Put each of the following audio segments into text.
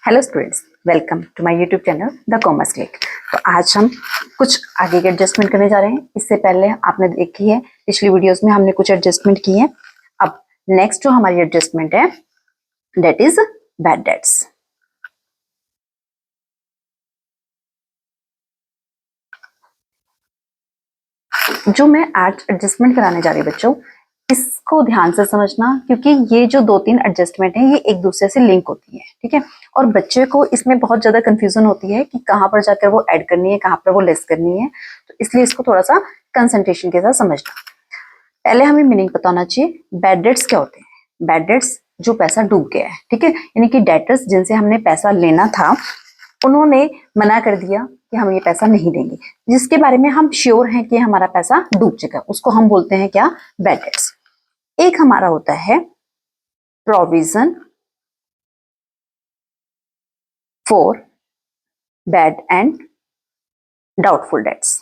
Hello students, welcome to my YouTube channel the Commerce Click. तो आज हम कुछ आगे के एडजस्टमेंट करने जा रहे हैं। इससे पहले आपने देखी है पिछली वीडियोस में हमने कुछ एडजस्टमेंट किए हैं। अब नेक्स्ट जो हमारी एडजस्टमेंट है दैट इज बैड डेट्स। जो मैं आज एडजस्टमेंट कराने जा रही हूँ बच्चों, इसको ध्यान से समझना, क्योंकि ये जो 2-3 एडजस्टमेंट है ये एक दूसरे से लिंक होती है, ठीक है। और बच्चे को इसमें बहुत ज्यादा कंफ्यूजन होती है कि कहाँ पर जाकर वो ऐड करनी है, कहाँ पर वो लेस करनी है। तो इसलिए इसको थोड़ा सा कंसंट्रेशन के साथ समझना। पहले हमें मीनिंग पता होना चाहिए बैड डेट्स क्या होते हैं। बैड डेट्स जो पैसा डूब गया है, ठीक है, यानी कि डेटर्स जिनसे हमने पैसा लेना था उन्होंने मना कर दिया कि हम ये पैसा नहीं देंगे, जिसके बारे में हम श्योर हैं कि हमारा पैसा डूब चुका है, उसको हम बोलते हैं क्या, बैड डेट्स। एक हमारा होता है provision for bad and doubtful dates.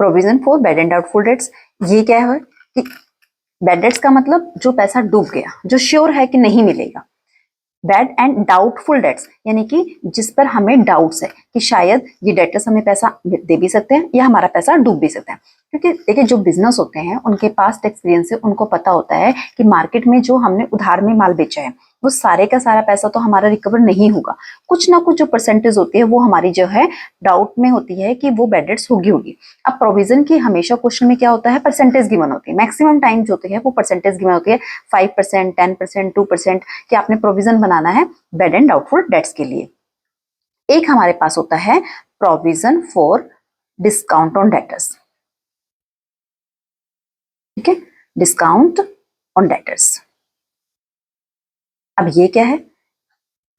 Provision for bad and doubtful dates, ये क्या है कि बैड डेट्स का मतलब जो पैसा डूब गया, जो श्योर है कि नहीं मिलेगा। बैड एंड डाउटफुल डेट्स यानी कि जिस पर हमें डाउट्स है कि शायद ये डेटर्स हमें पैसा दे भी सकते हैं या हमारा पैसा डूब भी सकते हैं। क्योंकि देखिए जो बिजनेस होते हैं उनके पास एक्सपीरियंस है, उनको पता होता है कि मार्केट में जो हमने उधार में माल बेचा है वो सारे का सारा पैसा तो हमारा रिकवर नहीं होगा। कुछ ना कुछ जो परसेंटेज होती है वो हमारी जो है डाउट में होती है कि वो बैड डेट्स होगी। अब प्रोविजन की हमेशा क्वेश्चन में क्या होता है, परसेंटेज गिवन होती है। मैक्सिमम टाइम जो होती है वो परसेंटेज गिवन होती है, 5%, 10%, 2% कि आपने प्रोविजन बनाना है बैड एंड डाउटफुल डेट्स के लिए। एक हमारे पास होता है provision for discount on debtors, ठीक है, डिस्काउंट ऑन डेटर्स। अब ये क्या है,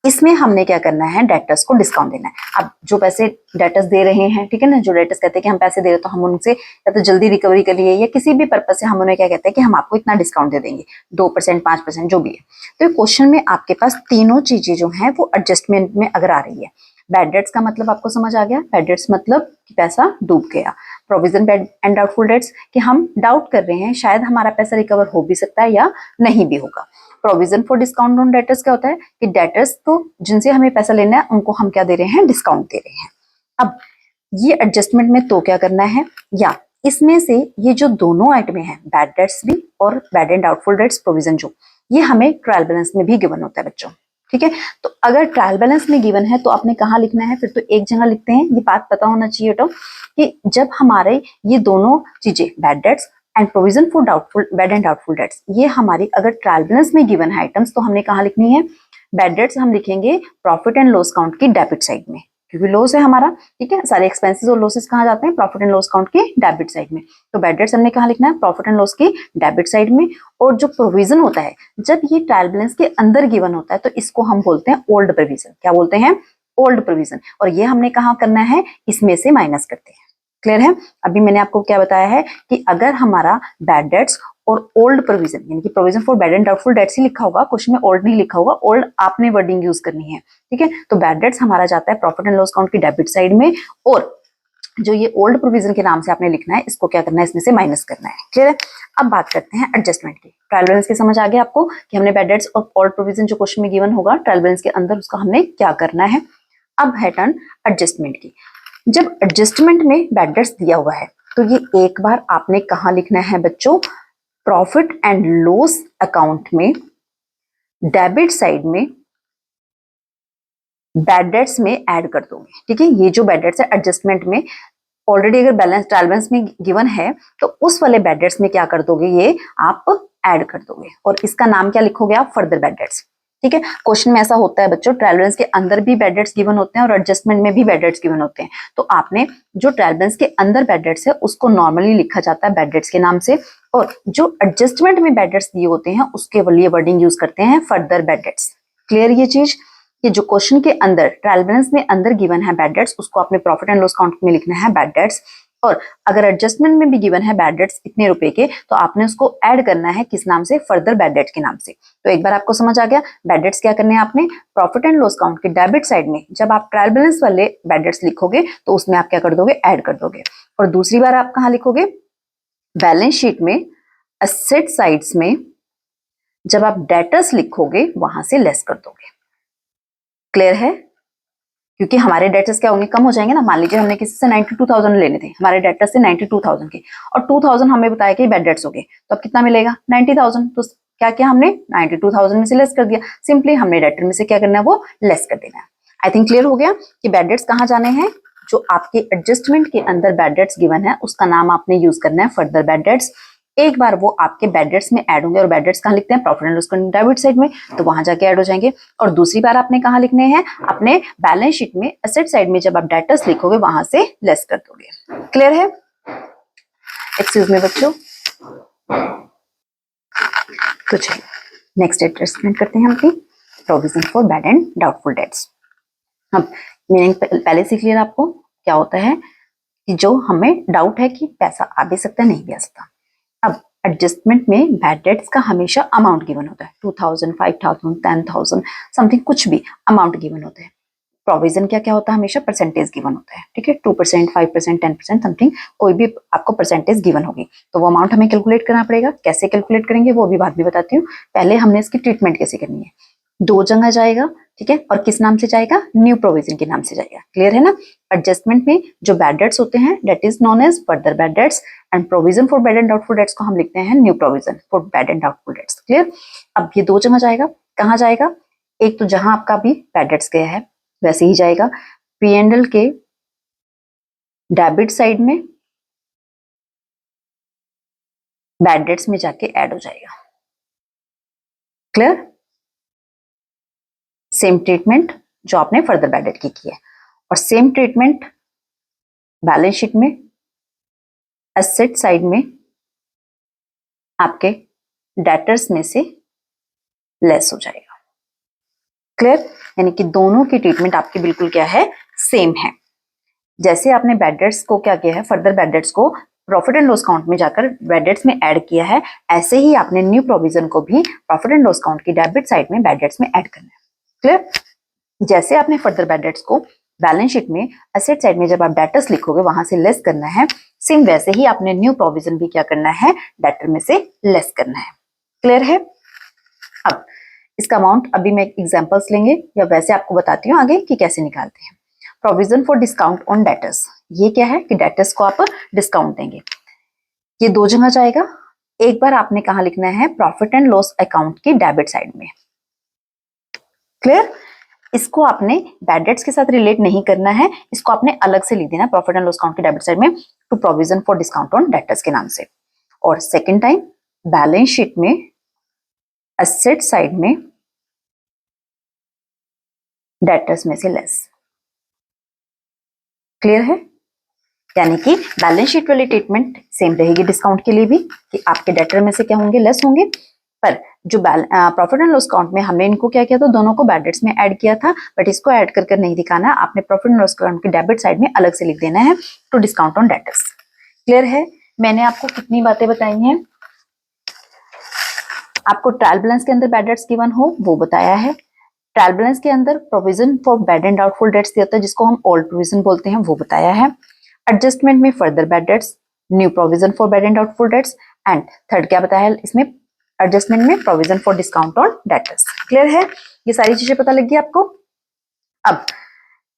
इसमें हमने क्या करना है, डेटर्स को डिस्काउंट देना है। अब जो पैसे डेटर्स दे रहे हैं, ठीक है ना, जो डेटर्स कहते हैं कि हम पैसे दे रहे तो हम उनसे या तो जल्दी रिकवरी के लिए या किसी भी पर्पज से हम उन्हें क्या कहते हैं कि हम आपको इतना डिस्काउंट दे देंगे, 2%, 5%, जो भी है। तो क्वेश्चन में आपके पास तीनों चीजें जो हैं वो एडजस्टमेंट में अगर आ रही है। बैड डेट्स का मतलब आपको समझ आ गया, बैड डेट्स मतलब कि पैसा डूब गया। Provision bad and doubtful dates कि हम डाउट कर रहे हैं शायद हमारा पैसा रिकवर हो भी सकता है या नहीं भी होगा। Provision for discount on debtors क्या होता है कि डेटर्स को जिनसे हमें पैसा लेना है उनको हम क्या दे रहे हैं, डिस्काउंट दे रहे हैं। अब ये एडजस्टमेंट में तो क्या करना है, या इसमें से ये जो दोनों आइटम है, बैड डेट्स भी और bad and doubtful dates provision, जो ये हमें ट्रायल बैलेंस में भी गिवन होता है बच्चों, ठीक है। तो अगर ट्रायल बैलेंस में गिवन है तो आपने कहाँ लिखना है, फिर तो एक जगह लिखते हैं। ये बात पता होना चाहिए तो कि जब हमारे ये दोनों चीजें bad debts and provision for doubtful bad and doubtful dates ये हमारी अगर ट्रायल बैलेंस में गिवन है आइटम्स, तो हमने कहाँ लिखनी है, बैड डेट्स हम लिखेंगे प्रॉफिट एंड लॉस काउंट की डेबिट साइड में, क्योंकि लॉस है हमारा, ठीक है। सारे एक्सपेंसेस और लॉसेस कहाँ जाते हैं, प्रॉफिट एंड लॉस काउंट की डेबिट साइड में। तो बैड डेट्स हमने कहाँ लिखना है, प्रॉफिट एंड लॉस की डेबिट साइड में। और जो प्रोविजन होता है जब ये ट्रायल बैलेंस के अंदर गिवन होता है तो इसको हम बोलते हैं ओल्ड प्रोविजन। क्या बोलते हैं, ओल्ड प्रोविजन। और ये हमने कहाँ करना है, इसमें से माइनस करते हैं। क्लियर है। अभी मैंने आपको क्या बताया है कि अगर हमारा बैड डेट्स और ओल्ड प्रोविजन यानी कि provision for bad and doubtful debts ही लिखा होगा, क्वेश्चन में ओल्ड नहीं लिखा होगा, ओल्ड आपने वर्डिंग यूज करनी है, ठीक है। तो बैड डेट्स हमारा जाता है प्रॉफिट एंड लॉस काउंट की डेबिट साइड में, और जो ये ओल्ड प्रोविजन के नाम से आपने लिखना है इसको क्या करना है, इसमें से माइनस करना है। क्लियर है। अब बात करते हैं एडजस्टमेंट की। ट्रायल बैलेंस की समझ आ गया आपको कि हमने बैड डेट्स और ओल्ड प्रोविजन जो क्वेश्चन में गिवन होगा ट्रायल बैलेंस के अंदर, उसका हमने क्या करना है। अब है टर्न एडजस्टमेंट की। जब एडजस्टमेंट में बैड डेट्स दिया हुआ है तो ये एक बार आपने कहाँ लिखना है बच्चों, प्रॉफिट एंड लॉस अकाउंट में डेबिट साइड में बैड डेट्स में ऐड कर दोगे, ठीक है। ये जो बैड डेट्स है एडजस्टमेंट में ऑलरेडी अगर बैलेंस ट्रायल बैलेंस में गिवन है तो उस वाले बैड डेट्स में क्या कर दोगे, ये आप ऐड कर दोगे और इसका नाम क्या लिखोगे आप, फर्दर बैड डेट्स, ठीक है। क्वेश्चन में ऐसा होता है बच्चों, ट्रायल बैलेंस के अंदर भी बैड डेट्स गिवन होते हैं और एडजस्टमेंट में भी बैड डेट्स गिवन होते हैं। तो आपने जो ट्रायल बैलेंस के अंदर बैड डेट्स है उसको नॉर्मली लिखा जाता है बैड डेट्स के नाम से, और जो एडजस्टमेंट में बैड डेट्स दिए होते हैं उसके लिए वर्डिंग यूज करते हैं फर्दर बैड डेट्स। क्लियर ये चीज, कि जो क्वेश्चन के अंदर ट्रायल बैलेंस में अंदर गिवन है बैड डेट्स उसको आपने प्रॉफिट एंड लॉस काउंट में लिखना है बैड डेट्स, और अगर एडजस्टमेंट में भी गिवन है बैड डेट्स इतने रुपए के तो आपने उसको ऐड करना है किस नाम से, फर्दर बैड डेट के नाम से। तो एक बार आपको समझ आ गया बैड डेट्स क्या करने हैं आपने, प्रॉफिट एंड लॉस काउंट के डेबिट साइड में जब आप ट्रायल बैलेंस वाले बैड डेट्स लिखोगे तो उसमें आप क्या कर दोगे, ऐड कर दोगे। और दूसरी बार आप कहाँ लिखोगे, बैलेंस शीट में एसेट साइड्स में जब आप डेटर्स लिखोगे वहां से लेस कर दोगे। क्लियर है? क्योंकि हमारे डेटर्स क्या होंगे, कम हो जाएंगे ना। मान लीजिए हमने किसी से 92,000 लेने थे, हमारे डेटर्स से 92,000 के, और 2,000 हमें बताया कि बैड डेट्स हो गए, तो अब कितना मिलेगा 90,000। तो क्या किया हमने, 92,000 में से लेस कर दिया। सिंपली हमने डेटर में से क्या करना है, वो लेस कर देना है। आई थिंक क्लियर हो गया कि बैड डेट्स कहाँ जाने हैं। जो आपके एडजस्टमेंट के अंदर बैड डेट्स गिवन है उसका नाम आपने यूज करना है फर्दर बैड डेट्स। एक बार वो आपके बैड डेट्स में ऐड होंगे, और बैड डेट्स कहाँ लिखते हैं, profit and loss account debit side में, तो वहां जाके ऐड हो जाएंगे। और दूसरी बार आपने कहाँ लिखने हैं, अपने बैलेंस शीट में एसेट साइड में जब आप डेटर्स लिखोगे वहां से लेस कर दोगे। क्लियर है? एक्सक्यूज मी बच्चों, तो चलिए नेक्स्ट एडजस्टमेंट करते हैं हम अपनी provision for bad and doubtful dates. अब मीनिंग पहले से क्लियर आपको क्या होता है कि जो हमें डाउट है कि पैसा आ भी सकता है नहीं भी आ सकता। अब एडजस्टमेंट में बैड डेट्स का हमेशा अमाउंट गिवन होता है, 2,000, 5,000, 10,000 समथिंग, कुछ भी अमाउंट गिवन होता है। प्रोविजन क्या क्या होता है, हमेशा परसेंटेज गिवन होता है। ठीक है, 2%, 5%, 10% समथिंग, कोई भी आपको परसेंटेज गिवन होगी, तो वो अमाउंट हमें कैलकुलेट करना पड़ेगा। कैसे कैलकुलेट करेंगे वो भी बाद में बताती हूँ। पहले हमने इसकी ट्रीटमेंट कैसे करनी है। दो जगह जाएगा, ठीक है, और किस नाम से जाएगा, न्यू प्रोविजन के नाम से जाएगा। क्लियर है ना? एडजस्टमेंट में जो बैड डेट्स होते हैं that is known as further bad debts, and provision for bad and doubtful debts को हम लिखते हैं new provision for bad and doubtful debts. Clear? अब ये दो जगह जाएगा, कहाँ जाएगा, एक तो जहां आपका भी बैड डेट्स गया है वैसे ही जाएगा, P&L के डेबिट साइड में बैड डेट्स में जाके ऐड हो जाएगा। क्लियर? सेम ट्रीटमेंट जो आपने फर्दर बैड डेट की है, और सेम ट्रीटमेंट बैलेंस शीट में एसेट साइड में आपके डेटर्स में से लेस हो जाएगा। क्लियर? यानी कि दोनों की ट्रीटमेंट आपकी बिल्कुल क्या है, सेम है। जैसे आपने बैड डेट्स को क्या किया है, फर्दर बैड डेट्स को प्रॉफिट एंड लॉस अकाउंट में जाकर बैड डेट्स में ऐड किया है, ऐसे ही आपने न्यू प्रोविजन को भी प्रॉफिट एंड लॉस अकाउंट की डेबिट साइड में बैड डेट्स में ऐड करना है। क्लियर? जैसे आपने फर्दर बैड डेट्स को बैलेंस शीट में एसेट साइड में जब आप डेटर्स लिखोगे वहां से लेस करना है, सेम वैसे ही आपने न्यू प्रोविजन भी क्या करना है, डेटर में से लेस करना है। क्लियर है? अब इसका अमाउंट अभी मैं एग्जांपल्स लेंगे, या वैसे आपको बताती हूँ आगे कि कैसे निकालते हैं। Provision for discount on debtors, ये क्या है कि डेटर्स को आप डिस्काउंट देंगे। ये दो जगह जाएगा, एक बार आपने कहा लिखना है, प्रॉफिट एंड लॉस अकाउंट की डेबिट साइड में। क्लियर? इसको आपने बैड डेट्स के साथ रिलेट नहीं करना है, इसको आपने अलग से लिख देना, प्रॉफिट एंड लॉस अकाउंट की डेबिट साइड में to provision for discount on debtors के नाम से। और सेकेंड टाइम बैलेंस शीट में एसेट साइड में डेटर्स में से लेस। क्लियर है? यानी कि बैलेंस शीट वाली ट्रीटमेंट सेम रहेगी डिस्काउंट के लिए भी, कि आपके डेटर में से क्या होंगे, लेस होंगे। पर जो प्रॉफिट एंड लॉस अकाउंट में हमने इनको क्या किया, तो दोनों को बैड डेट्स में ऐड किया था, बट इसको ऐड कर नहीं दिखाना, आपने प्रॉफिट एंड लॉस अकाउंट की डेबिट साइड में अलग से लिख देना है to discount on debtors. Clear है? मैंने आपको कितनी बातें बताई हैं। आपको ट्रायल बैलेंस के अंदर बैड डेट्स गिवन हो वो बताया है, ट्रायल बैलेंस के अंदर provision for bad and doubtful dates दिया होता है जिसको हम ओल्ड प्रोविजन बोलते हैं, वो बताया है। एडजस्टमेंट में further bad dates, new provision for bad and doubtful dates, and third क्या बताया है इसमें, एडजस्टमेंट में provision for discount on debtors. Clear है? ये सारी चीजें पता लग गई आपको। अब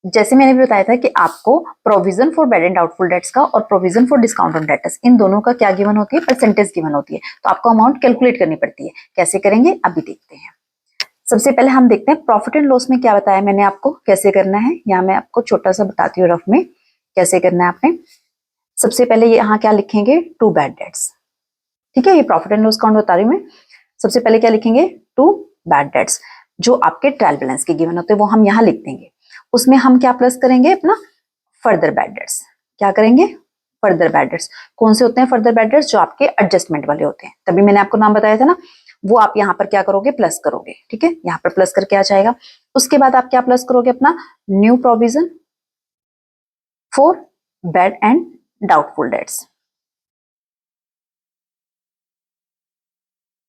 जैसे मैंने भी बताया था कि आपको provision for bad and doubtful debts का और provision for discount on debtors, इन दोनों का क्या गिवन होती है, परसेंटेज गिवन होती है, तो आपको अमाउंट कैलकुलेट करनी पड़ती है। कैसे करेंगे अभी देखते हैं। सबसे पहले हम देखते हैं प्रॉफिट एंड लॉस में क्या बताया मैंने आपको कैसे करना है। यहाँ मैं आपको छोटा सा बताती हूँ रफ में कैसे करना है आपने। सबसे पहले यहाँ क्या लिखेंगे, टू बैड डेट्स। ठीक है, ये प्रॉफिट एंड लॉस अकाउंट बता रही हूँ मैं। सबसे पहले क्या लिखेंगे, टू बैड डेट्स, जो आपके ट्रायल बैलेंस के गिवन होते हैं वो हम यहाँ लिख देंगे। उसमें हम क्या प्लस करेंगे, अपना फर्दर बैड डेट्स। क्या करेंगे, फर्दर बैड डेट्स। कौन से होते हैं फर्दर बैड डेट्स, जो आपके एडजस्टमेंट वाले होते हैं, तभी मैंने आपको नाम बताया था ना, वो आप यहाँ पर क्या करोगे, प्लस करोगे। ठीक है, यहाँ पर प्लस करके आ जाएगा। उसके बाद आप क्या प्लस करोगे, अपना new provision for bad and doubtful debts.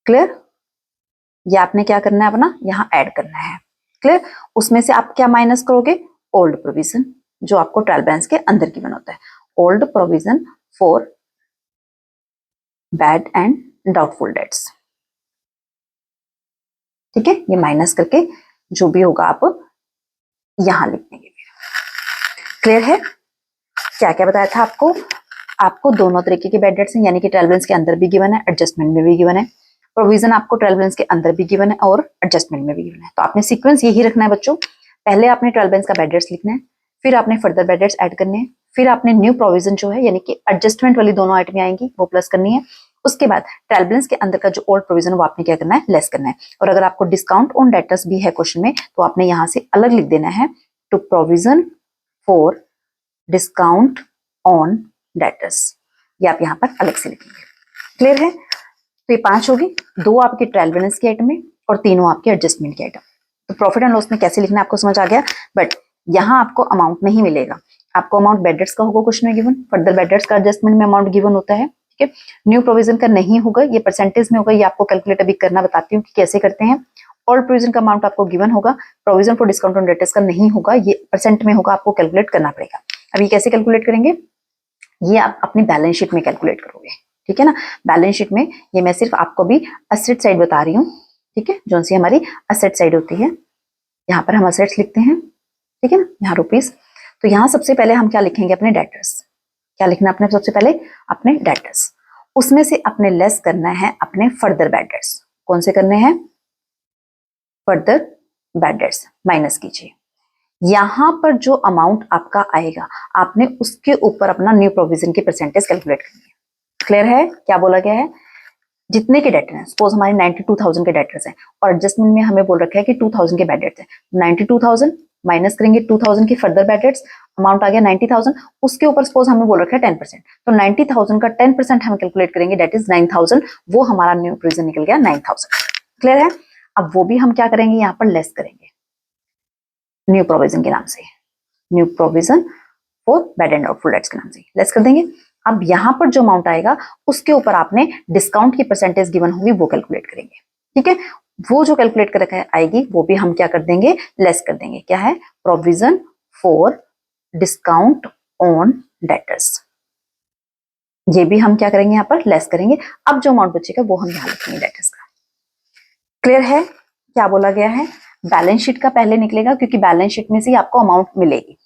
Clear? ये आपने क्या करना है, अपना यहाँ ऐड करना है। क्लियर? उसमें से आप क्या माइनस करोगे, ओल्ड प्रोविजन, जो आपको ट्रायल बैलेंस के अंदर की बना होता है, old provision for bad and doubtful dates. ठीक है, ये माइनस करके जो भी होगा आप यहां लिख देंगे। क्लियर है? क्या क्या बताया था आपको? आपको दोनों तरीके के बेड डेट्स हैं, यानी कि ट्रायल बैलेंस के अंदर भी गिवन है, एडजस्टमेंट में भी गिवन है। प्रोविजन आपको ट्रायल बैलेंस के अंदर भी गिवन है और एडजस्टमेंट में भी गिवन है। तो आपने सीक्वेंस यही रखना है बच्चों, पहले आपने ट्रायल बैलेंस का बेड डेट्स लिखना है, फिर आपने फर्दर बेड डेट्स ऐड करने हैं, फिर आपने न्यू प्रोविजन जो है यानी कि एडजस्टमेंट वाली दोनों आइटमें आएंगी वो प्लस करनी है। उसके बाद ट्रायल बैलेंस के अंदर का जो ओल्ड प्रोविजन वो आपने क्या करना है, लेस करना है। और अगर आपको डिस्काउंट ऑन डेटर्स भी है क्वेश्चन में तो आपने यहाँ से अलग लिख देना है, to provision for discount on debtors, ये आप यहाँ पर अलग से लिखेंगे। क्लियर है? तो ये 5 होगी, 2 आपके ट्रायल बैलेंस की आइटम में और 3 आपके एडजस्टमेंट की आइटम। तो प्रॉफिट एंड लॉस में कैसे लिखना है आपको समझ आ गया, बट यहाँ आपको अमाउंट नहीं मिलेगा, आपको अमाउंट बेड डेट्स का होगा क्वेश्चन में गिवन, फर्दर बेड डेट्स का एडजस्टमेंट में अमाउंट गिवन होता है। ठीक है, न्यू प्रोविजन का नहीं होगा, ये परसेंटेज में होगा, ये आपको कैलकुलेट अभी करना बताती हूँ कि कैसे करते हैं। ओल्ड प्रोविजन का अमाउंट आपको गिवन होगा, provision for discount on debtors का नहीं होगा, ये परसेंट में होगा, आपको कैलकुलेट करना पड़ेगा। अब ये कैसे कैलकुलेट करेंगे, ये आप अपनी बैलेंस शीट में कैलकुलेट करोगे। ठीक है ना, बैलेंस शीट में ये मैं सिर्फ आपको भी असेट साइड बता रही हूँ। ठीक है, जो सी हमारी असेट साइड होती है, यहाँ पर हम असेट्स लिखते हैं। ठीक है ना, यहाँ रुपीस। तो यहाँ सबसे पहले हम क्या लिखेंगे, अपने डेटर्स। क्या लिखना है अपने सबसे पहले, अपने डेटर्स। उसमें से अपने लेस करना है अपने फर्दर बेड डेट्स। कौन से करने हैं, फर्दर बेड डेट्स माइनस कीजिए। यहां पर जो अमाउंट आपका आएगा आपने उसके ऊपर अपना न्यू प्रोविजन की परसेंटेज कैलकुलेट करनी है। क्लियर है? क्या बोला गया है, जितने के डेटर हैं, सपोज हमारे 92,000 के डेटर्स हैं और एडजस्टमेंट में हमें बोल रखा है कि 2,000 के बेड डेट्स हैं, 92,000 माइनस करेंगे 2,000 की फर्दर बेड डेट्स, अमाउंट आ गया 90,000। उसके ऊपर सपोज हमें बोल रखा है 10%, तो 90,000 का 10% हम कैलकुलेट करेंगे, डेट इज 9,000, वो हमारा न्यू प्रोविजन निकल गया 9,000। क्लियर है? अब वो भी हम क्या करेंगे, यहाँ पर लेस करेंगे न्यू प्रोविजन के नाम से, new provision for bed and doubtful dates के नाम से लेस कर देंगे। अब यहां पर जो अमाउंट आएगा उसके ऊपर आपने डिस्काउंट की परसेंटेज गिवन होगी वो कैलकुलेट करेंगे। ठीक है, वो जो कैलकुलेट करके आएगी वो भी हम क्या कर देंगे, लेस कर देंगे। क्या है, provision for discount on debtors, ये भी हम क्या करेंगे, यहाँ पर लेस करेंगे। अब जो अमाउंट बचेगा वो हम यहाँ लिखेंगे डेटर्स का। क्लियर है? क्या बोला गया है, बैलेंस शीट का पहले निकलेगा क्योंकि बैलेंस शीट में से आपको अमाउंट मिलेगी।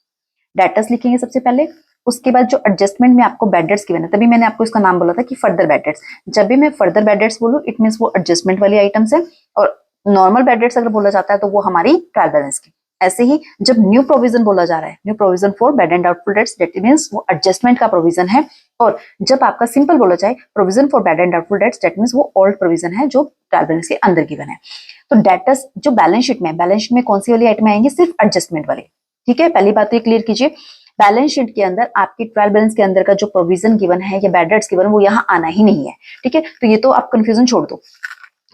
डेटर्स लिखेंगे सबसे पहले, उसके बाद जो एडजस्टमेंट में आपको बेड डेट्स गिवन है, तभी मैंने आपको इसका नाम बोला था कि फर्दर बेड डेट्स। जब भी मैं फर्दर बेड डेट्स बोलूं इट मींस वो एडजस्टमेंट वाली आइटम्स है, और नॉर्मल बेड डेट्स अगर बोला जाता है तो वो हमारी ट्रायल बैलेंस की। ऐसे ही जब न्यू प्रोविजन बोला जा रहा है, new provision for bed and doubtful dates, that means वो एडजस्टमेंट का प्रोविजन है। और जब आपका सिंपल बोला जाए provision for bed and doubtful dates, that means वो ओल्ड प्रोविजन है जो ट्रायल बैलेंस के अंदर गिवन है। तो डेटर्स जो बैलेंस शीट में कौन सी वाली आइटम आएंगी, सिर्फ एडजस्टमेंट वाली। ठीक है, पहली बात तो ये क्लियर कीजिए, बैलेंस शीट के अंदर आपकी ट्रायल बैलेंस के अंदर का जो प्रोविजन गिवन है या बेड डेट्स गिवन है वो यहाँ आना ही नहीं है। ठीक है, तो ये तो आप कंफ्यूजन छोड़ दो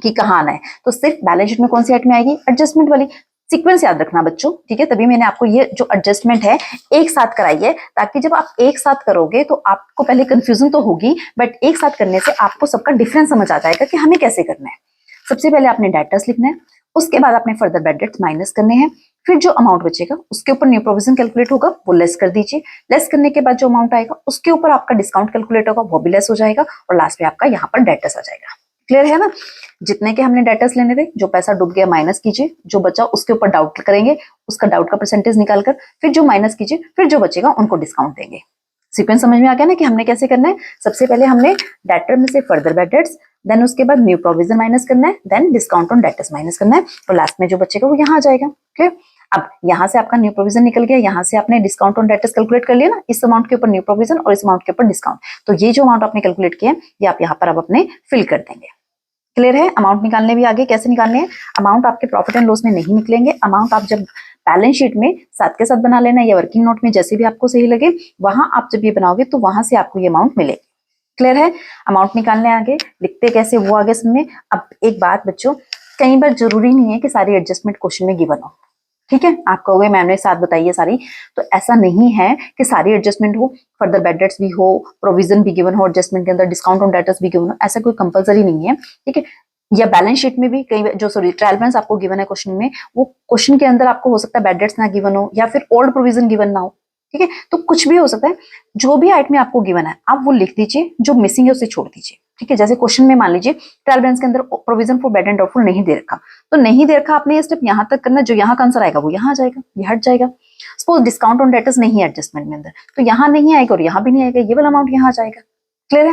कि कहाँ आना है, तो सिर्फ बैलेंस शीट में कौन सी आइटम आएगी, एडजस्टमेंट वाली। सीक्वेंस याद रखना बच्चों, ठीक है, तभी मैंने आपको ये जो एडजस्टमेंट है एक साथ कराई है, ताकि जब आप एक साथ करोगे तो आपको पहले कंफ्यूजन तो होगी, बट एक साथ करने से आपको सबका डिफरेंस समझ आ जाएगा कि हमें कैसे करना है। सबसे पहले आपने डेटर्स लिखना है, उसके बाद आपने फर्दर बेड डेट्स माइनस करने हैं, फिर जो अमाउंट बचेगा उसके ऊपर न्यू प्रोविजन कैलकुलेट होगा वो लेस कर दीजिए। लेस करने के बाद जो अमाउंट आएगा उसके ऊपर आपका डिस्काउंट कैलकुलेट होगा वो भी लेस हो जाएगा, और लास्ट में आपका यहाँ पर डेटर्स आ जाएगा। क्लियर है ना? जितने के हमने डेटर्स लेने थे, जो पैसा डूब गया माइनस कीजिए, जो बचा उसके ऊपर डाउट करेंगे, उसका डाउट का परसेंटेज निकालकर फिर जो माइनस कीजिए, फिर जो बचेगा उनको डिस्काउंट देंगे। सीक्वेंस समझ में आ गया ना कि हमने कैसे करना है। सबसे पहले हमने डेटर में से फर्दर बेड डेट्स, देन उसके बाद न्यू प्रोविजन माइनस करना है, then discount on debtors minus करना है, और लास्ट में जो बचेगा वो यहाँ आ जाएगा। क्लियर? अब यहाँ से आपका न्यू प्रोविजन निकल गया, यहाँ से आपने डिस्काउंट ऑन डेटर्स कैलकुलेट कर लिया ना, इस अमाउंट के ऊपर न्यू प्रोविजन और इस अमाउंट के ऊपर डिस्काउंट। तो ये जो अमाउंट आपने कैलकुलेट किया ये आप यहाँ पर अब अपने फिल कर देंगे। क्लियर है? अमाउंट निकालने भी आगे कैसे निकालने हैं, अमाउंट आपके प्रॉफिट एंड लॉस में नहीं निकलेंगे, अमाउंट आप जब बैलेंस शीट में साथ के साथ बना लेना या वर्किंग नोट में जैसे भी आपको सही लगे, वहां आप जब ये बनाओगे तो वहां से आपको ये अमाउंट मिलेगी। क्लियर है? अमाउंट निकालने आगे, लिखते कैसे वो आगे समझे। अब एक बात बच्चों, कई बार जरूरी नहीं है कि सारी एडजस्टमेंट क्वेश्चन में गिवन हो। ठीक है, आप कहोगे मैम ने साथ बताइए सारी, तो ऐसा नहीं है कि सारी एडजस्टमेंट हो, फर्दर बेड डेट्स भी हो, प्रोविजन भी गिवन हो, एडजस्टमेंट के अंदर डिस्काउंट ऑन डेटर्स भी गिवन हो, ऐसा कोई कंपलसरी नहीं है। ठीक है, या बैलेंस शीट में भी कई जो ट्रायल बैलेंस आपको गिवन है क्वेश्चन में, वो क्वेश्चन के अंदर आपको हो सकता है बेड डेट्स ना गिवन हो या फिर ओल्ड प्रोविजन गिवन ना हो। ठीक है, तो कुछ भी हो सकता है, जो भी आइटम आपको गिवन है आप वो लिख दीजिए, जो मिसिंग है उसे छोड़ दीजिए। ठीक है, जैसे क्वेश्चन में मान लीजिए ट्रायल बैलेंस के अंदर provision for bad and doubtful नहीं दे रखा, तो नहीं दे रखा, आपने ये स्टेप यहाँ तक करना, जो यहाँ का आंसर आएगा वो यहाँ आ जाएगा, ये हट जाएगा। सपोज डिस्काउंट ऑन डेटर्स नहीं है एडजस्टमेंट में अंदर, तो यहाँ नहीं आएगा और यहाँ भी नहीं आएगा, ये वाला अमाउंट यहाँ आ जाएगा। क्लियर है?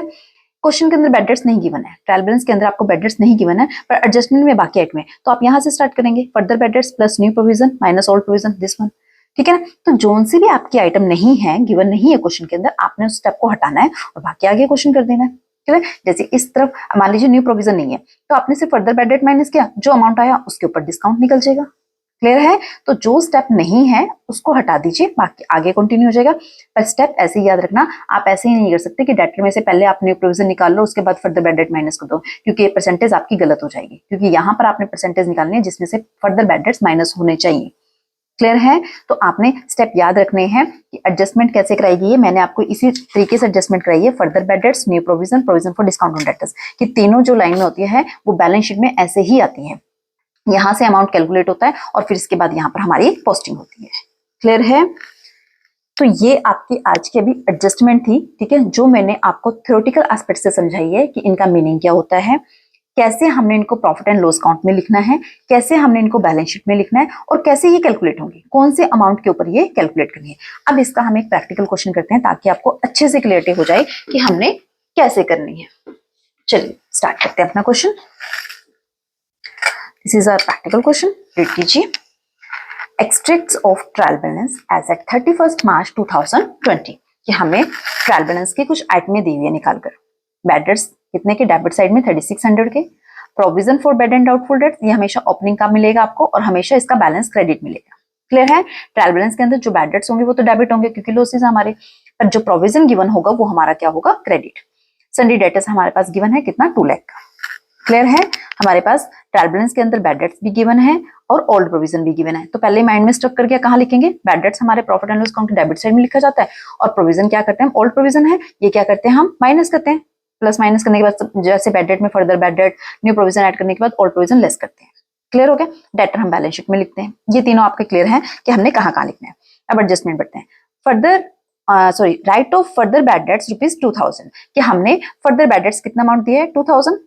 क्वेश्चन के अंदर बेड डेट्स नहीं गिवन है, ट्रायल बैलेंस के अंदर आपको बेड डेट्स नहीं गिवन है, पर एडजस्टमेंट में बाकी आइटम है, तो आप यहाँ से स्टार्ट करेंगे, further bad debts plus new provision minus old provision, this one. ठीक है ना, तो जोन से भी आपकी आइटम नहीं है, गिवन नहीं है क्वेश्चन के अंदर, आपने उस स्टेप को हटाना है और बाकी आगे क्वेश्चन कर देना है। ठीक है, जैसे इस तरफ मान लीजिए न्यू प्रोविजन नहीं है, तो आपने सिर्फ फर्दर बेड डेट माइनस किया, जो अमाउंट आया उसके ऊपर डिस्काउंट निकल जाएगा। क्लियर है? तो जो स्टेप नहीं है उसको हटा दीजिए, बाकी आगे कंटिन्यू हो जाएगा। पर स्टेप ऐसे ही याद रखना, आप ऐसे ही नहीं कर सकते कि डेटर में से पहले आप न्यू प्रोविजन निकाल लो, उसके बाद फर्दर बेड डेट माइनस कर दो, क्योंकि ये परसेंटेज आपकी गलत हो जाएगी, क्योंकि यहाँ पर आपने परसेंटेज निकालनी है जिसमें से फर्दर बेड डेट्स माइनस होने चाहिए। क्लियर है? तो आपने स्टेप याद रखने हैं कि एडजस्टमेंट कैसे कराई गई है, मैंने आपको इसी तरीके से एडजस्टमेंट कराई है, further bad debts, new provision, provision for discount on debtors, कि तीनों जो लाइन में होती है वो बैलेंस शीट में ऐसे ही आती है। यहाँ से अमाउंट कैलकुलेट होता है और फिर इसके बाद यहाँ पर हमारी पोस्टिंग होती है। क्लियर है? तो ये आपकी आज की अभी एडजस्टमेंट थी। ठीक है, जो मैंने आपको थ्योरेटिकल एस्पेक्ट से समझाई है कि इनका मीनिंग क्या होता है, कैसे हमने इनको प्रॉफिट एंड लॉस अकाउंट में लिखना है, कैसे हमने इनको बैलेंस शीट में लिखना है और कैसे ये कैलकुलेट होंगे, कौन से अमाउंट के ऊपर ये कैलकुलेट करनी है। अब इसका हम एक प्रैक्टिकल क्वेश्चन करते हैं ताकि आपको अच्छे से क्लियरिटी हो जाए कि हमने कैसे करनी है। चलिए स्टार्ट करते हैं अपना question. This is our practical question, read कीजिए। Extracts of trial balance as at 31 March 2020, कि हमें ट्रायल बैलेंस के कुछ आइटमें दी हुई है निकालकर। बैड डेट्स कितने के, डेबिट साइड में 3600 के। Provision for bad and doubtful dates, ये हमेशा ओपनिंग का मिलेगा आपको और हमेशा इसका बैलेंस क्रेडिट मिलेगा। क्लियर है? ट्रायल बैलेंस के अंदर जो बैड डेट्स होंगे वो तो डेबिट होंगे क्योंकि लॉसेस हमारे, पर जो प्रोविजन गिवन होगा वो हमारा क्या होगा, क्रेडिट। सन्डी डेटर्स हमारे पास गिवन है कितना, 2 लाख का। क्लियर है? हमारे पास ट्रायल बैलेंस के अंदर बैड डेट्स भी गिवन है और ओल्ड प्रोविजन भी गिवन है, तो पहले माइंड में स्टक करके कहाँ लिखेंगे, बैड डेट्स हमारे प्रॉफिट एंड लॉस अकाउंट के डेबिट साइड में लिखा जाता है और प्रोविजन क्या करते हैं, ओल्ड प्रोविजन है, ये क्या करते हैं हम माइनस करते हैं। प्लस माइनस करने के बाद जैसे बैड डेट में further bad debt, new provision add करने के बाद ओल्ड प्रोविजन लेस करते हैं। क्लियर हो गया? डेटर हम बैलेंस शीट में लिखते हैं। ये तीनों आपके क्लियर है कि हमने कहाँ कहाँ लिखना है। अब एडजस्टमेंट बढ़ते हैं। Further right of further bad dates ₹2000, कि हमने फर्दर बैड डेट्स कितना अमाउंट दिया है, 2000।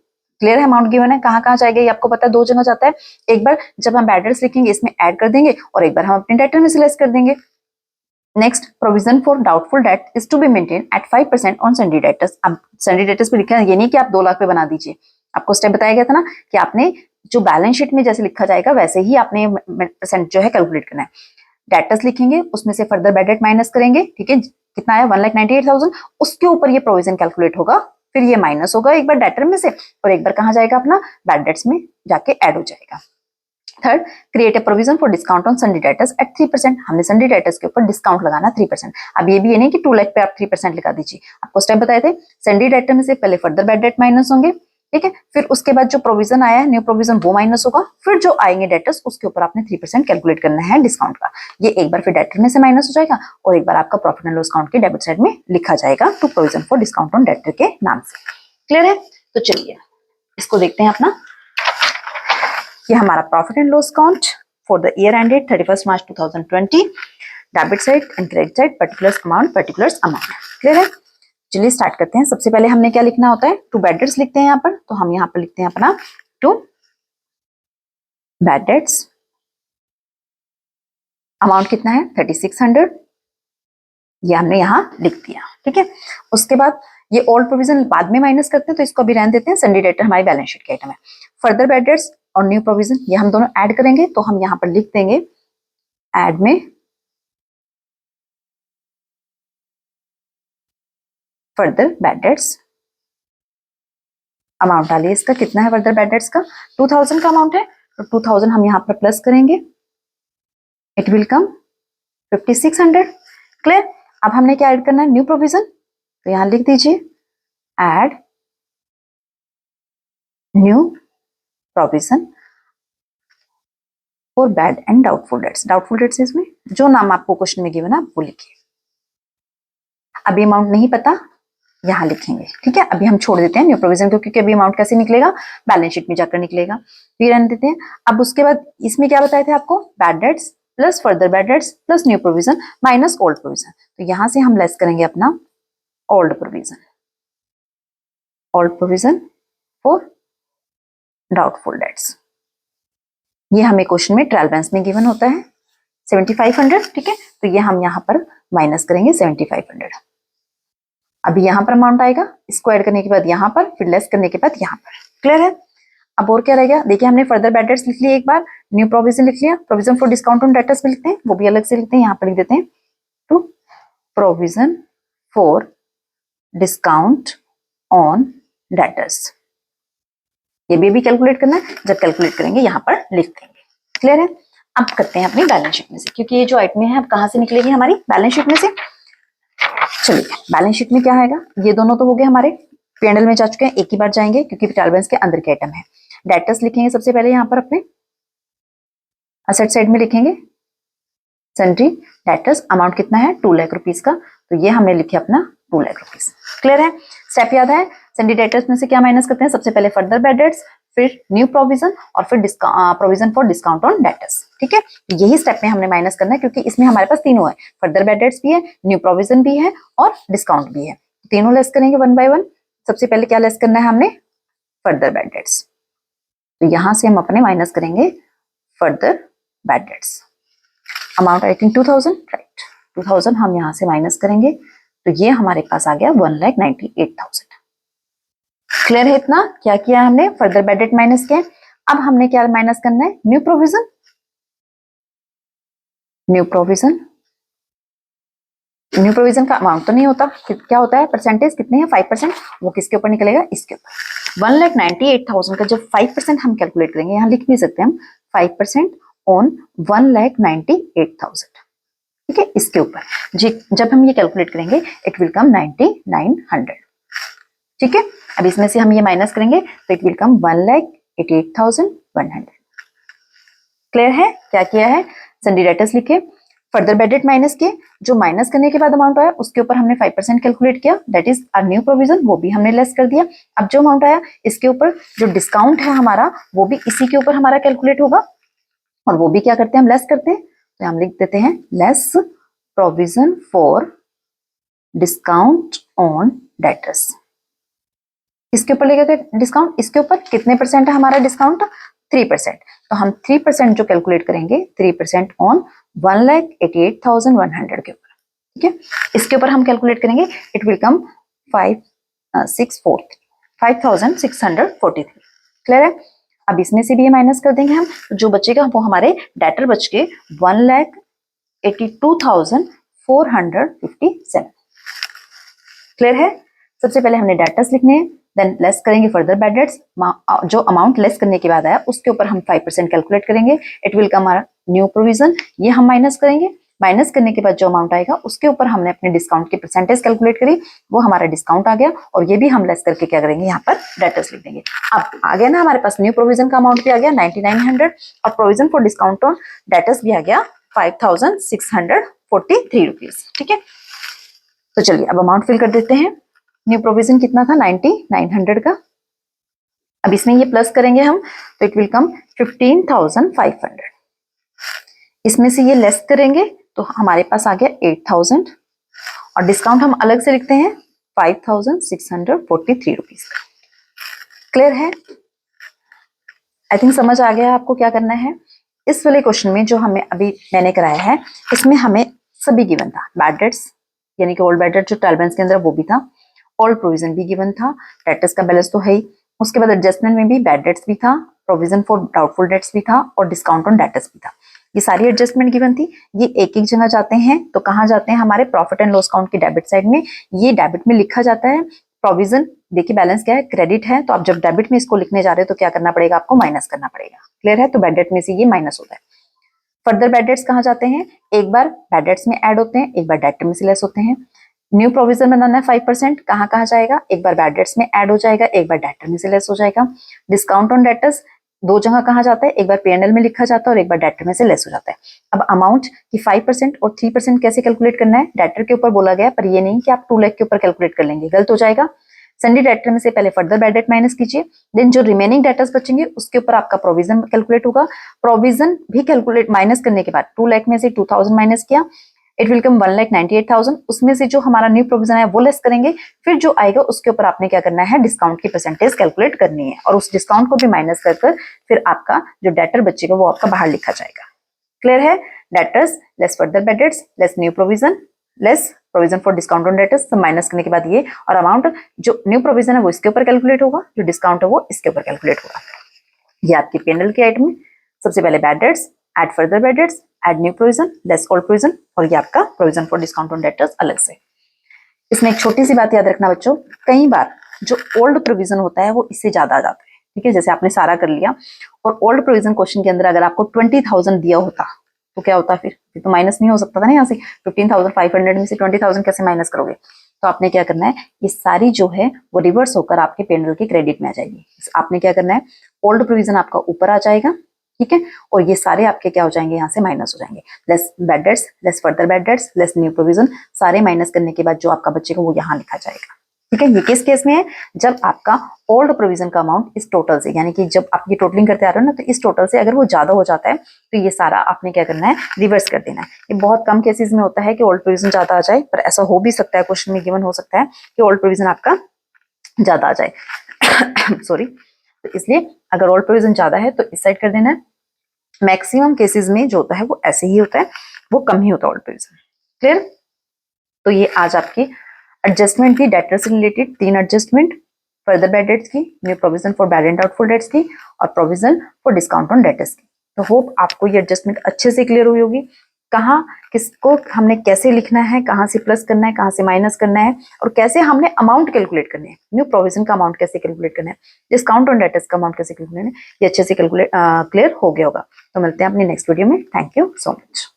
क्लियर है? अमाउंट गिवन है, कहाँ कहाँ जाएगा ये आपको पता है, 2 जगह जाता है। एक बार जब हम बैड डेट्स लिखेंगे इसमें ऐड कर देंगे और एक बार हम अपने डेटर में से लेस कर देंगे। Next, provision for doubtful debt is to be maintain at 5% on sundry debtors. अब सन्डी डेटर्स पे लिखा है, ये नहीं कि आप 2 लाख पे बना दीजिए, आपको स्टेप बताया गया था ना कि आपने जो बैलेंस शीट में जैसे लिखा जाएगा वैसे ही आपने परसेंट जो है कैलकुलेट करना है। डेटर्स लिखेंगे, उसमें से फर्दर बैड डेट माइनस करेंगे। ठीक है, कितना आया, 1,98,000, उसके ऊपर ये प्रोविजन कैलकुलेट होगा, फिर ये माइनस होगा एक बार डेटर में से और एक बार कहाँ जाएगा, अपना बैड डेट्स में जाके ऐड हो जाएगा। Third, create a provision for discount on sundry debtors at 3%, हमने सन्डी डेटर्स के ऊपर डिस्काउंट लगाना 3%। अब ये भी ये नहीं कि 2 लाख पे आप 3% लगा दीजिए, आपको स्टेप बताए थे, सन्डी डेटर में से पहले फर्दर बैड डेट माइनस होंगे, ठीक है, फिर उसके बाद जो प्रोविजन आया है न्यू प्रोविजन वो माइनस होगा, फिर जो आएंगे डेटर्स उसके ऊपर आपने 3% कैलकुलेट करना है डिस्काउंट का। ये एक बार फिर डेटर में से माइनस हो जाएगा और एक बार आपका प्रॉफिट एंड लॉस अकाउंट के डेबिट साइड में लिखा जाएगा to provision for discount on debtor के नाम से। क्लियर है? तो चलिए इसको देखते हैं अपना। ये हमारा profit and loss account for the year ended 31 March 2020, debit side and credit side, particulars amount. Clear है? चलिए स्टार्ट करते हैं। सबसे पहले हमने क्या लिखना होता है, 2 बैड डेट्स लिखते हैं यहाँ पर, तो हम यहाँ पर लिखते हैं अपना 2 बैड डेट्स, अमाउंट कितना है 3600, ये हमने यहाँ लिख दिया। ठीक है, उसके बाद ये ओल्ड प्रोविजन बाद में माइनस करते हैं तो इसको अभी रहने देते हैं, सन्डी डेटर हमारी बैलेंस शीट के आइटम है। फर्दर बैड डेट्स और न्यू प्रोविजन ये हम दोनों ऐड करेंगे, तो हम यहाँ पर लिख देंगे ऐड में फर्दर बैड डेट्स, अमाउंट डालिए इसका कितना है, फर्दर बैड डेट्स का 2000 का अमाउंट है, तो 2000 हम यहाँ पर प्लस करेंगे, इट विल कम 5600। क्लियर? अब हमने क्या ऐड करना है, न्यू प्रोविजन, तो यहाँ लिख दीजिए add new provision for bad and doubtful dates. Doubtful debts इसमें जो नाम आपको क्वेश्चन में गिवन है वो लिखिए। अभी अमाउंट नहीं पता, यहाँ लिखेंगे। ठीक है, अभी हम छोड़ देते हैं न्यू प्रोविजन को क्योंकि अभी अमाउंट कैसे निकलेगा, बैलेंस शीट में जाकर निकलेगा, फिर रहने देते हैं। अब उसके बाद इसमें क्या बताए थे आपको, bad debts plus further bad dates plus new provision minus old provision. तो यहां से हम लेस करेंगे अपना old provision, old provision for doubtful debts. ये हमें क्वेश्चन में ट्रायल बैलेंस में गिवन होता है 7500, ठीक है। तो ये हम यहाँ पर माइनस करेंगे 7500। अभी यहाँ पर अमाउंट आएगा, इसको ऐड करने के बाद यहाँ पर, फिर लेस करने के बाद यहाँ पर। क्लियर है? अब और क्या रह गया? देखिए हमने फर्दर बैड डेट्स लिख लिया एक बार, न्यू प्रोविजन लिख लिया, provision for discount on debtors में लिखते हैं, वो भी अलग से लिखते हैं, यहाँ पर लिख देते हैं to provision for discount on debtors. ये भी कैलकुलेट करना है, जब कैलकुलेट करेंगे यहाँ पर लिख देंगे। क्लियर है? अब करते हैं अपनी बैलेंस शीट में से, क्योंकि ये जो आइटम है अब कहाँ से निकलेगी हमारी बैलेंस शीट में से। चलिए बैलेंस शीट में क्या आएगा, ये दोनों तो हो गए हमारे P&L में जा चुके हैं, एक ही बार जाएंगे क्योंकि ट्रायल बैलेंस के अंदर के आइटम है। डेटर्स लिखेंगे सबसे पहले यहाँ पर अपने असेट साइड में लिखेंगे सन्ड्री डेटर्स, अमाउंट कितना है 2 लाख रुपीज का, तो ये हमने लिखे अपना 2 लाख रुपीज। क्लियर है? स्टेप याद है? सन्ड्री डेटर्स में से क्या माइनस करते हैं? सबसे पहले फर्दर बैड डेट्स, फिर न्यू प्रोविजन और फिर provision for discount on debtors. ठीक है, यही स्टेप में हमने माइनस करना है क्योंकि इसमें हमारे पास तीनों है, फर्दर बैड डेट्स भी है, न्यू प्रोविजन भी है और डिस्काउंट भी है। तीनों लेस करेंगे वन बाय वन। सबसे पहले क्या लेस करना है हमने? Further bad dates. तो यहां से हम अपने माइनस करेंगे further bad dates. Amount I think 2000, right, 2000 हम यहां से माइनस करेंगे, तो ये हमारे पास आ गया 1,98,000। क्लियर है? इतना क्या किया हमने? फर्दर बैड डेट माइनस किया। अब हमने क्या माइनस करना है? New provision. New provision, new provision का अमाउंट तो नहीं होता, क्या होता है? परसेंटेज कितने हैं? 5%। वो किसके ऊपर निकलेगा? इसके ऊपर। 1,98,000 का जब 5% हम कैलकुलेट करेंगे, यहां लिख भी सकते हैं हम 5% ऑन 1,98,000। ठीक है, इसके ऊपर जब हम ये कैलकुलेट करेंगे इट विल कम 9,900। ठीक है, अब इसमें से हम ये माइनस करेंगे तो इट विल कम 1,88,100। क्लियर है? क्या किया है? सन्ड्री डेटर्स लिखे, फर्दर बैड डेट माइनस किए, जो माइनस करने के बाद अमाउंट आया उसके ऊपर हमने 5% कैलकुलेट किया, that is our new provision, वो भी हमने लेस कर दिया। अब जो अमाउंट आया इसके ऊपर जो डिस्काउंट है हमारा वो भी इसी के ऊपर हमारा कैलकुलेट होगा, और वो भी क्या करते हैं? हम लेस करते हैं, तो हम लिख देते हैं less provision for discount on debtors. इसके ऊपर लेकर डिस्काउंट, इसके ऊपर कितने परसेंट है हमारा डिस्काउंट? 3%। तो हम 3% जो कैलकुलेट करेंगे 3% ऑन 1,88,100 के ऊपर। ठीक है, इसके ऊपर हम कैलकुलेट करेंगे इट विल कम 5,643। क्लियर है? अब इसमें से भी ये माइनस कर देंगे हम, जो बचेगा वो हमारे डेटर बच के 1,82,457। क्लियर है? सबसे पहले हमने डेटर्स लिखने हैं, देन लेस करेंगे फर्दर बैड डेट्स, जो अमाउंट लेस करने के बाद आया उसके ऊपर हम 5% कैलकुलेट करेंगे, इट विल कम हमारा न्यू प्रोविजन, ये हम माइनस करेंगे। माइनस करने के बाद जो अमाउंट आएगा उसके ऊपर हमने अपने डिस्काउंट की परसेंटेज कैलकुलेट करी, वो हमारा डिस्काउंट आ गया, और ये भी हम लेस करके क्या करेंगे? यहाँ पर डेटर्स लिख देंगे। अब आ गया ना हमारे पास न्यू प्रोविजन का अमाउंट भी आ गया 9,900, और provision for discount on debtors भी आ गया 5,643 रुपीज। ठीक है, तो चलिए अब अमाउंट फिल कर देते हैं। न्यू प्रोविजन कितना था? 9,900 का। अब इसमें ये प्लस करेंगे हम, तो इट विल कम 15,500। इसमें से ये लेस करेंगे तो हमारे पास आ गया 8,000, और डिस्काउंट हम अलग से लिखते हैं 5,643 रुपीज का। क्लियर है? आई थिंक समझ आ गया आपको क्या करना है। इस वाले क्वेश्चन में जो हमें अभी मैंने कराया है, इसमें हमें सभी गिवन था, बैड डेट्स यानी कि ओल्ड बैड डेट जो ट्रायल बैलेंस के अंदर वो भी था, ओल्ड प्रोविजन भी गिवन था, डेटर्स का बैलेंस तो है ही, उसके बाद एडजस्टमेंट में भी बैड डेट्स भी था, प्रोविजन फॉर डाउटफुल डेट्स भी था, और डिस्काउंट ऑन डेटर्स भी था। ये सारी एडजस्टमेंट गिवन थी। ये एक एक जगह जाते हैं, तो कहाँ जाते हैं? हमारे प्रॉफिट एंड लॉस काउंट की डेबिट साइड में। ये डेबिट में लिखा जाता है। प्रोविजन देखिए बैलेंस क्या है? क्रेडिट है, तो आप जब डेबिट में इसको लिखने जा रहे हो तो क्या करना पड़ेगा? आपको माइनस करना पड़ेगा। क्लियर है? तो बैड डेट में से ये माइनस होता है। फर्दर बैड डेट्स कहाँ जाते हैं? एक बार बैड डेट्स में ऐड होते हैं, एक बार डेट में से लेस होते हैं। न्यू प्रोविजन बनाना है 5%, कहाँ कहाँ जाएगा? एक बार बैड डेट्स में ऐड हो जाएगा, एक बार डेटर में से लेस हो जाएगा। डिस्काउंट ऑन डेटर्स दो जगह कहाँ जाता है? एक बार P&L में लिखा जाता है और एक बार डेटर में से लेस हो जाता है। अब अमाउंट की 5% और 3% कैसे कैलकुलेट करना है? डेटर के ऊपर बोला गया, पर ये नहीं कि आप 2 लाख के ऊपर कैलकुलेट कर लेंगे, गलत हो जाएगा। सन्डी डेटर में से पहले फर्दर बैड डेट माइनस कीजिए, देन जो रिमेनिंग डेटर्स बचेंगे उसके ऊपर आपका प्रोविजन कैलकुलेट होगा। प्रोविजन भी कैलकुलेट माइनस करने के बाद 2 लाख में से 2000 माइनस किया, इट विल कम 1,98,000। उसमें से जो हमारा न्यू प्रोविजन है वो लेस करेंगे, फिर जो आएगा उसके ऊपर आपने क्या करना है, डिस्काउंट की परसेंटेज कैलकुलेट करनी है और उस डिस्काउंट को भी माइनस कर फिर आपका जो डेटर बचेगा वो आपका बाहर लिखा जाएगा। क्लियर है? Debtors less further bad dates less new provision less provision for discount on debtors, सब माइनस करने के बाद ये, और अमाउंट जो न्यू प्रोविजन है वो इसके ऊपर कैलकुलेट होगा, जो डिस्काउंट है वो इसके ऊपर कैलकुलेट होगा। ये आपकी P&L की आइटम है। सबसे पहले bad debts, add further bad dates, add new provision, less old provision, और ये आपका provision for discount on debtors अलग से। इसमें एक छोटी सी बात याद रखना बच्चों, कई बार जो ओल्ड प्रोविजन होता है वो इससे ज्यादा आ जाता है। ठीक है, जैसे आपने सारा कर लिया और ओल्ड प्रोविजन क्वेश्चन के अंदर अगर आपको 20,000 दिया होता तो क्या होता, फिर तो माइनस नहीं हो सकता था ना यहाँ से। 15,500 में से 20,000 कैसे माइनस करोगे? तो आपने क्या करना है, ये सारी जो है वो रिवर्स होकर आपके P&L के क्रेडिट में आ जाएगी। आपने क्या करना है, ओल्ड प्रोविजन आपका ऊपर आ जाएगा, ठीक है, और ये सारे आपके क्या हो जाएंगे, यहाँ से माइनस हो जाएंगे। Less bad debts, less further bad dates, less new provision, सारे माइनस करने के बाद जो आपका बचेगा वो यहाँ लिखा जाएगा। ठीक है, ये किस केस में है, जब आपका ओल्ड प्रोविजन का अमाउंट इस टोटल से, यानी कि जब आप ये टोटलिंग करते आ रहे हो ना, तो इस टोटल से अगर वो ज्यादा हो जाता है तो ये सारा आपने क्या करना है, रिवर्स कर देना है। ये बहुत कम केसेस में होता है कि ओल्ड प्रोविजन ज्यादा आ जाए, पर ऐसा हो भी सकता है, क्वेश्चन में गिवन हो सकता है कि ओल्ड प्रोविजन आपका ज्यादा आ जाए सॉरी। तो इसलिए अगर ओल्ड प्रोविजन ज्यादा है तो इस साइड कर देना है। मैक्सिमम केसेस में जो होता है वो ऐसे ही होता है, वो कम ही होता है ओल्ड प्रोविजन। क्लियर? तो ये आज आपकी एडजस्टमेंट थी डेटर से related, 3 adjustment, further bad debts की, new provision for bad and doubtful debts की, और provision for discount on debtors की। तो होप आपको ये एडजस्टमेंट अच्छे से क्लियर हुई होगी, कहाँ किसको हमने कैसे लिखना है, कहाँ से प्लस करना है, कहाँ से माइनस करना है, और कैसे हमने अमाउंट कैलकुलेट करने हैं, न्यू प्रोविजन का अमाउंट कैसे कैलकुलेट करना है, डिस्काउंट ऑन डेटर्स का अमाउंट कैसे कैलकुलेट करना है, ये अच्छे से क्लियर हो गया होगा। तो मिलते हैं अपनी नेक्स्ट वीडियो में। Thank you so much.